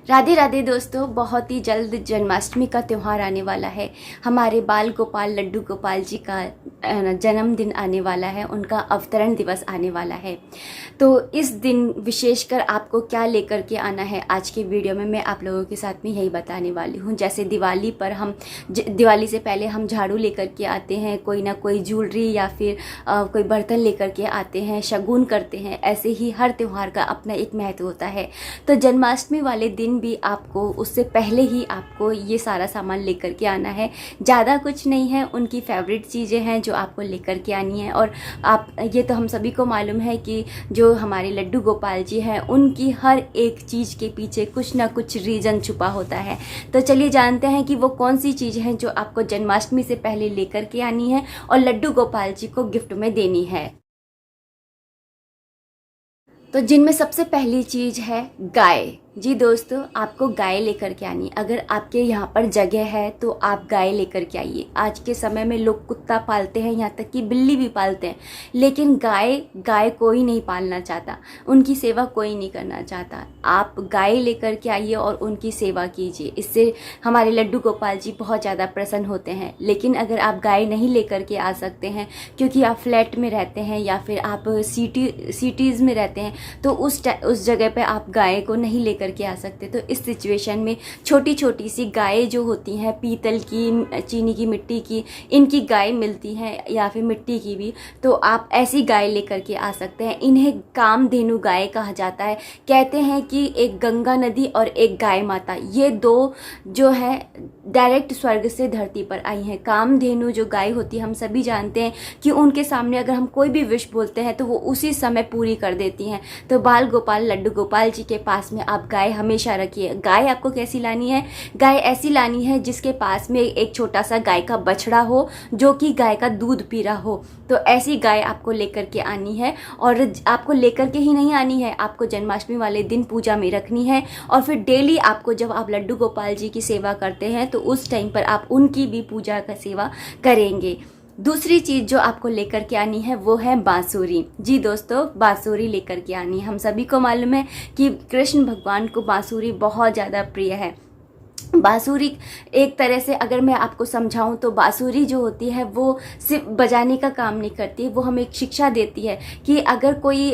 राधे राधे दोस्तों, बहुत ही जल्द जन्माष्टमी का त्यौहार आने वाला है। हमारे बाल गोपाल लड्डू गोपाल जी का जन्मदिन आने वाला है, उनका अवतरण दिवस आने वाला है। तो इस दिन विशेषकर आपको क्या लेकर के आना है, आज के वीडियो में मैं आप लोगों के साथ में यही बताने वाली हूँ। जैसे दिवाली पर हम दिवाली से पहले हम झाड़ू लेकर के आते हैं, कोई ना कोई ज्वेलरी या फिर कोई बर्तन लेकर के आते हैं, शगुन करते हैं। ऐसे ही हर त्यौहार का अपना एक महत्व होता है। तो जन्माष्टमी वाले दिन भी आपको उससे पहले ही आपको ये सारा सामान लेकर के आना है। ज़्यादा कुछ नहीं है, उनकी फेवरेट चीज़ें हैं जो आपको लेकर के आनी है। और आप ये तो हम सभी को मालूम है कि जो हमारे लड्डू गोपाल जी हैं, उनकी हर एक चीज़ के पीछे कुछ ना कुछ रीज़न छुपा होता है। तो चलिए जानते हैं कि वो कौन सी चीज़ है जो आपको जन्माष्टमी से पहले लेकर के आनी है और लड्डू गोपाल जी को गिफ्ट में देनी है। तो जिनमें सबसे पहली चीज़ है गाय। जी दोस्तों, आपको गाय लेकर के आनी। अगर आपके यहाँ पर जगह है तो आप गाय लेकर के आइए। आज के समय में लोग कुत्ता पालते हैं, यहाँ तक कि बिल्ली भी पालते हैं, लेकिन गाय कोई नहीं पालना चाहता, उनकी सेवा कोई नहीं करना चाहता। आप गाय लेकर के आइए और उनकी सेवा कीजिए, इससे हमारे लड्डू गोपाल जी बहुत ज़्यादा प्रसन्न होते हैं। लेकिन अगर आप गाय नहीं लेकर के आ सकते हैं, क्योंकि आप फ्लैट में रहते हैं या फिर आप सिटीज़ में रहते हैं, तो उस जगह पे आप गाय को नहीं लेकर के आ सकते। तो इस सिचुएशन में छोटी छोटी सी गाय जो होती हैं, पीतल की, चीनी की, मिट्टी की, इनकी गाय मिलती हैं, या फिर मिट्टी की भी, तो आप ऐसी गाय लेकर के आ सकते हैं। इन्हें कामधेनु गाय कहा जाता है। कहते हैं कि एक गंगा नदी और एक गाय माता, ये दो जो है डायरेक्ट स्वर्ग से धरती पर आई हैं। कामधेनु जो गाय होती है, हम सभी जानते हैं कि उनके सामने अगर हम कोई भी विश बोलते हैं तो वो उसी समय पूरी कर देती हैं। तो बाल गोपाल लड्डू गोपाल जी के पास में आप गाय हमेशा रखिए। गाय आपको कैसी लानी है? गाय ऐसी लानी है जिसके पास में एक छोटा सा गाय का बछड़ा हो, जो कि गाय का दूध पी रहा हो। तो ऐसी गाय आपको लेकर के आनी है। और आपको लेकर के ही नहीं आनी है, आपको जन्माष्टमी वाले दिन पूजा में रखनी है। और फिर डेली आपको, जब आप लड्डू गोपाल जी की सेवा करते हैं, तो उस टाइम पर आप उनकी भी पूजा का सेवा करेंगे। दूसरी चीज़ जो आपको लेकर के आनी है वो है बांसुरी। जी दोस्तों, बांसुरी लेकर के आनी है। हम सभी को मालूम है कि कृष्ण भगवान को बांसुरी बहुत ज़्यादा प्रिय है। बांसुरी एक तरह से अगर मैं आपको समझाऊं तो बांसुरी जो होती है वो सिर्फ बजाने का काम नहीं करती है, वो हमें एक शिक्षा देती है कि अगर कोई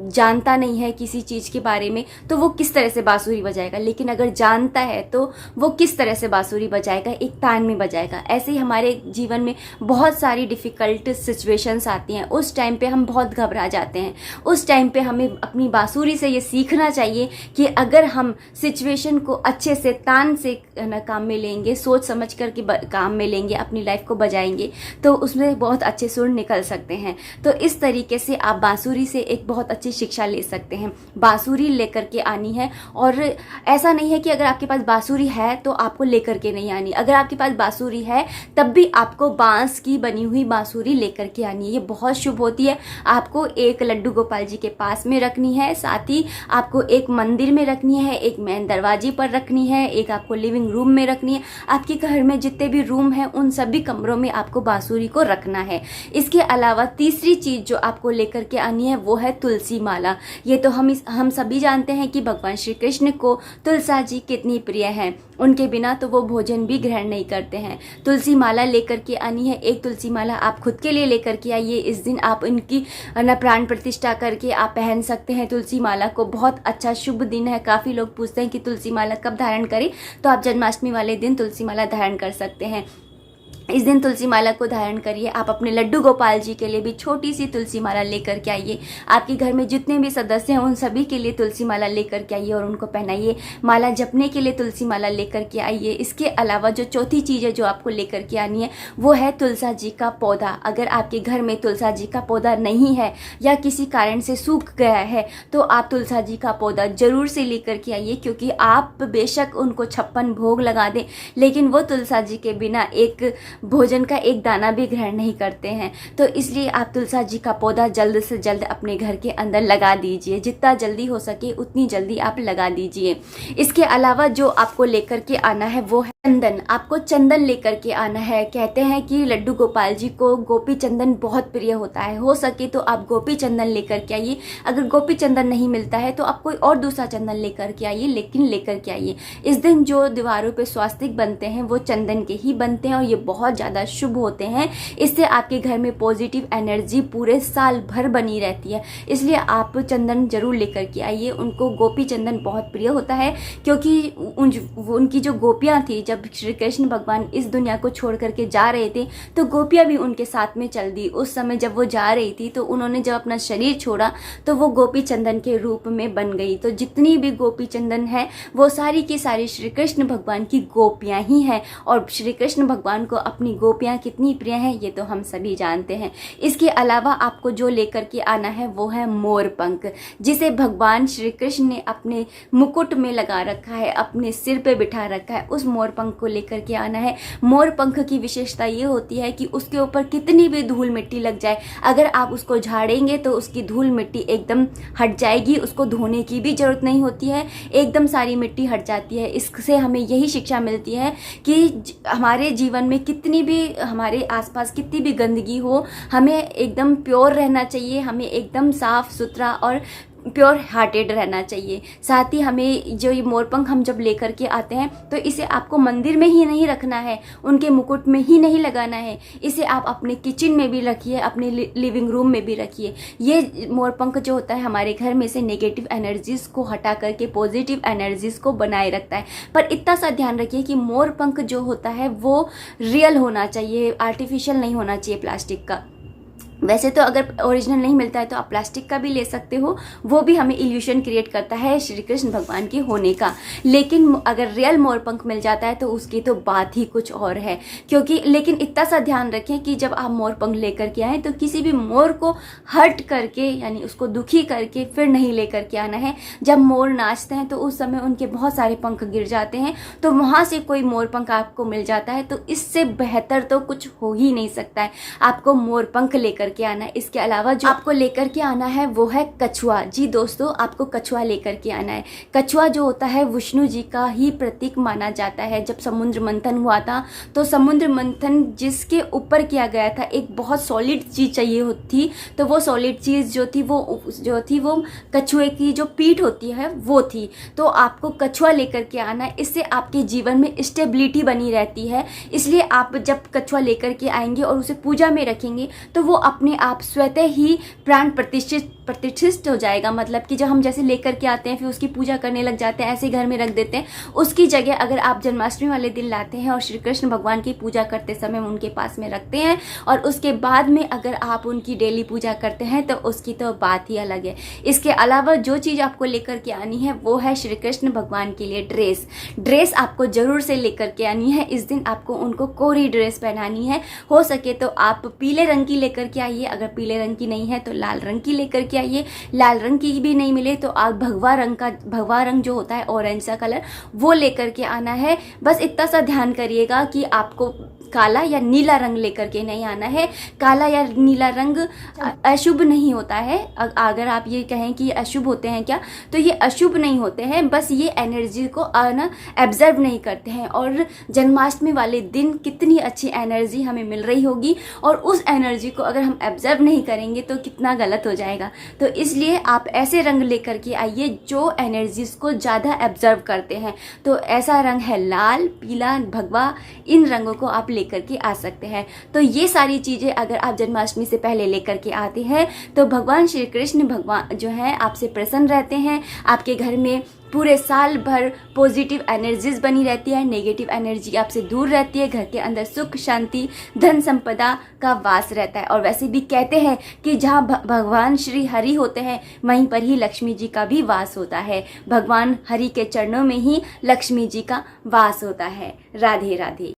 जानता नहीं है किसी चीज़ के बारे में तो वो किस तरह से बांसुरी बजाएगा, लेकिन अगर जानता है तो वो किस तरह से बांसुरी बजाएगा, एक तान में बजाएगा। ऐसे ही हमारे जीवन में बहुत सारी डिफ़िकल्ट सिचुएशंस आती हैं, उस टाइम पे हम बहुत घबरा जाते हैं। उस टाइम पे हमें अपनी बांसुरी से ये सीखना चाहिए कि अगर हम सिचुएशन को अच्छे से तान से काम में लेंगे, सोच समझ कर के काम में लेंगे, अपनी लाइफ को बजाएंगे, तो उसमें बहुत अच्छे सुर निकल सकते हैं। तो इस तरीके से आप बांसुरी से एक बहुत अच्छी शिक्षा ले सकते हैं। बांसुरी लेकर के आनी है। और ऐसा नहीं है कि अगर आपके पास बांसुरी है तो आपको लेकर के नहीं आनी। अगर आपके पास बांसुरी है तब भी आपको बांस की बनी हुई बांसुरी लेकर के आनी है। ये बहुत शुभ होती है। आपको एक लड्डू गोपाल जी के पास में रखनी है, साथ ही आपको एक मंदिर में रखनी है, एक मेन दरवाजे पर रखनी है, एक आपको लिविंग रूम में रखनी है। आपके घर में जितने भी रूम हैं उन सभी कमरों में आपको बांसुरी को रखना है। इसके अलावा तीसरी चीज़ जो आपको लेकर के आनी है वो है तुलसी माला। ये तो हम सभी जानते हैं कि भगवान श्री कृष्ण को तुलसा जी कितनी प्रिय हैं, उनके बिना तो वो भोजन भी ग्रहण नहीं करते हैं। तुलसी माला लेकर के आनी है। एक तुलसी माला आप खुद के लिए लेकर के आइए। इस दिन आप इनकी प्राण प्रतिष्ठा करके आप पहन सकते हैं तुलसी माला को। बहुत अच्छा शुभ दिन है। काफ़ी लोग पूछते हैं कि तुलसी माला कब धारण करें, तो आप जन्माष्टमी वाले दिन तुलसी माला धारण कर सकते हैं। इस दिन तुलसी माला को धारण करिए। आप अपने लड्डू गोपाल जी के लिए भी छोटी सी तुलसी माला लेकर के आइए। आपके घर में जितने भी सदस्य हैं उन सभी के लिए तुलसी माला लेकर के आइए और उनको पहनाइए। माला जपने के लिए तुलसी माला लेकर के आइए। इसके अलावा जो चौथी चीज़ है जो आपको लेकर के आनी है वो है तुलसा जी का पौधा। अगर आपके घर में तुलसा जी का पौधा नहीं है या किसी कारण से सूख गया है तो आप तुलसा जी का पौधा जरूर से लेकर के आइए, क्योंकि आप बेशक उनको 56 भोग लगा दें, लेकिन वो तुलसा जी के बिना एक भोजन का एक दाना भी ग्रहण नहीं करते हैं। तो इसलिए आप तुलसा जी का पौधा जल्द से जल्द अपने घर के अंदर लगा दीजिए, जितना जल्दी हो सके उतनी जल्दी आप लगा दीजिए। इसके अलावा जो आपको लेकर के आना है वो है चंदन। आपको चंदन लेकर के आना है। कहते हैं कि लड्डू गोपाल जी को गोपी चंदन बहुत प्रिय होता है। हो सके तो आप गोपी चंदन लेकर के आइए। अगर गोपी चंदन नहीं मिलता है तो आप कोई और दूसरा चंदन लेकर के आइए, लेकिन लेकर के आइए। इस दिन जो दीवारों पे स्वास्तिक बनते हैं वो चंदन के ही बनते हैं और ये बहुत ज़्यादा शुभ होते हैं। इससे आपके घर में पॉजिटिव एनर्जी पूरे साल भर बनी रहती है। इसलिए आप चंदन जरूर लेकर के आइए। उनको गोपी चंदन बहुत प्रिय होता है, क्योंकि उनकी जो गोपियाँ थी, जब श्री कृष्ण भगवान इस दुनिया को छोड़ करके जा रहे थे तो गोपियाँ भी उनके साथ में चल दी। उस समय जब वो जा रही थी तो उन्होंने जब अपना शरीर छोड़ा तो वो गोपी चंदन के रूप में बन गई। तो जितनी भी गोपी चंदन है वो सारी की सारी श्री कृष्ण भगवान की गोपियाँ ही हैं। और श्री कृष्ण भगवान को अपनी गोपियाँ कितनी प्रिय हैं ये तो हम सभी जानते हैं। इसके अलावा आपको जो लेकर के आना है वो है मोर पंख, जिसे भगवान श्री कृष्ण ने अपने मुकुट में लगा रखा है, अपने सिर पे बिठा रखा है। उस मोर पंख को लेकर के आना है। मोर पंख की विशेषता ये होती है कि उसके ऊपर कितनी भी धूल मिट्टी लग जाए, अगर आप उसको झाड़ेंगे तो उसकी धूल मिट्टी एकदम हट जाएगी। उसको धोने की भी जरूरत नहीं होती है, एकदम सारी मिट्टी हट जाती है। इससे हमें यही शिक्षा मिलती है कि हमारे जीवन में कितनी भी, हमारे आसपास कितनी भी गंदगी हो, हमें एकदम प्योर रहना चाहिए। हमें एकदम साफ सुथरा और प्योर हार्टेड रहना चाहिए। साथ ही हमें जो ये मोरपंख हम जब लेकर के आते हैं तो इसे आपको मंदिर में ही नहीं रखना है, उनके मुकुट में ही नहीं लगाना है। इसे आप अपने किचन में भी रखिए, अपने लिविंग रूम में भी रखिए। ये मोरपंख जो होता है हमारे घर में से नेगेटिव एनर्जीज को हटा करके पॉजिटिव एनर्जीज को बनाए रखता है। पर इतना सा ध्यान रखिए कि मोरपंख जो होता है वो रियल होना चाहिए, आर्टिफिशियल नहीं होना चाहिए प्लास्टिक का। वैसे तो अगर ओरिजिनल नहीं मिलता है तो आप प्लास्टिक का भी ले सकते हो, वो भी हमें इल्यूशन क्रिएट करता है श्री कृष्ण भगवान के होने का। लेकिन अगर रियल मोरपंख मिल जाता है तो उसकी तो बात ही कुछ और है। क्योंकि लेकिन इतना सा ध्यान रखें कि जब आप मोरपंख लेकर के आएँ तो किसी भी मोर को हर्ट करके, यानी उसको दुखी करके फिर नहीं लेकर के आना है। जब मोर नाचते हैं तो उस समय उनके बहुत सारे पंख गिर जाते हैं, तो वहाँ से कोई मोरपंख आपको मिल जाता है तो इससे बेहतर तो कुछ हो ही नहीं सकता है। आपको मोरपंख लेकर के आना है। इसके अलावा जो आपको लेकर के आना है वो है कछुआ। जी दोस्तों, आपको कछुआ लेकर के आना है। कछुआ जो होता है विष्णु जी का ही प्रतीक माना जाता है। जब समुद्र मंथन हुआ था तो समुद्र मंथन जिसके ऊपर किया गया था, एक बहुत सॉलिड चीज चाहिए होती थी, तो वो सॉलिड चीज जो थी वो कछुए की जो पीठ होती है वो थी। तो आपको कछुआ लेकर के आना है। इससे आपके जीवन में स्टेबिलिटी बनी रहती है। इसलिए आप जब कछुआ लेकर के आएंगे और उसे पूजा में रखेंगे तो वो अपने आप स्वतः ही प्राण प्रतिष्ठित हो जाएगा। मतलब कि जब हम जैसे लेकर के आते हैं फिर उसकी पूजा करने लग जाते हैं, ऐसे घर में रख देते हैं, उसकी जगह अगर आप जन्माष्टमी वाले दिन लाते हैं और श्री कृष्ण भगवान की पूजा करते समय उनके पास में रखते हैं और उसके बाद में अगर आप उनकी डेली पूजा करते हैं तो उसकी तो बात ही अलग है। इसके अलावा जो चीज़ आपको लेकर के आनी है वो है श्री कृष्ण भगवान के लिए ड्रेस आपको जरूर से लेकर के आनी है। इस दिन आपको उनको कोरी ड्रेस पहनानी है। हो सके तो आप पीले रंग की लेकर के आइए, अगर पीले रंग की नहीं है तो लाल रंग की लेकर के आइए। लाल रंग की भी नहीं मिले तो आप भगवा रंग जो होता है ऑरेंज सा कलर, वो लेकर के आना है। बस इतना सा ध्यान करिएगा कि आपको काला या नीला रंग लेकर के नहीं आना है। काला या नीला रंग अशुभ नहीं होता है। अगर आप ये कहें कि अशुभ होते हैं क्या, तो ये अशुभ नहीं होते हैं, बस ये एनर्जी को ना एब्जर्व नहीं करते हैं। और जन्माष्टमी वाले दिन कितनी अच्छी एनर्जी हमें मिल रही होगी और उस एनर्जी को अगर हम एब्जर्व नहीं करेंगे तो कितना गलत हो जाएगा। तो इसलिए आप ऐसे रंग लेकर के आइए जो एनर्जीज को ज़्यादा एब्जर्व करते हैं। तो ऐसा रंग है लाल, पीला, भगवा, इन रंगों को आप लेकर के आ सकते हैं। तो ये सारी चीज़ें अगर आप जन्माष्टमी से पहले लेकर के आते हैं तो भगवान श्री कृष्ण भगवान जो है आपसे प्रसन्न रहते हैं। आपके घर में पूरे साल भर पॉजिटिव एनर्जीज बनी रहती है, नेगेटिव एनर्जी आपसे दूर रहती है। घर के अंदर सुख, शांति, धन संपदा का वास रहता है। और वैसे भी कहते हैं कि जहाँ भगवान श्री हरि होते हैं वहीं पर ही लक्ष्मी जी का भी वास होता है। भगवान हरि के चरणों में ही लक्ष्मी जी का वास होता है। राधे राधे।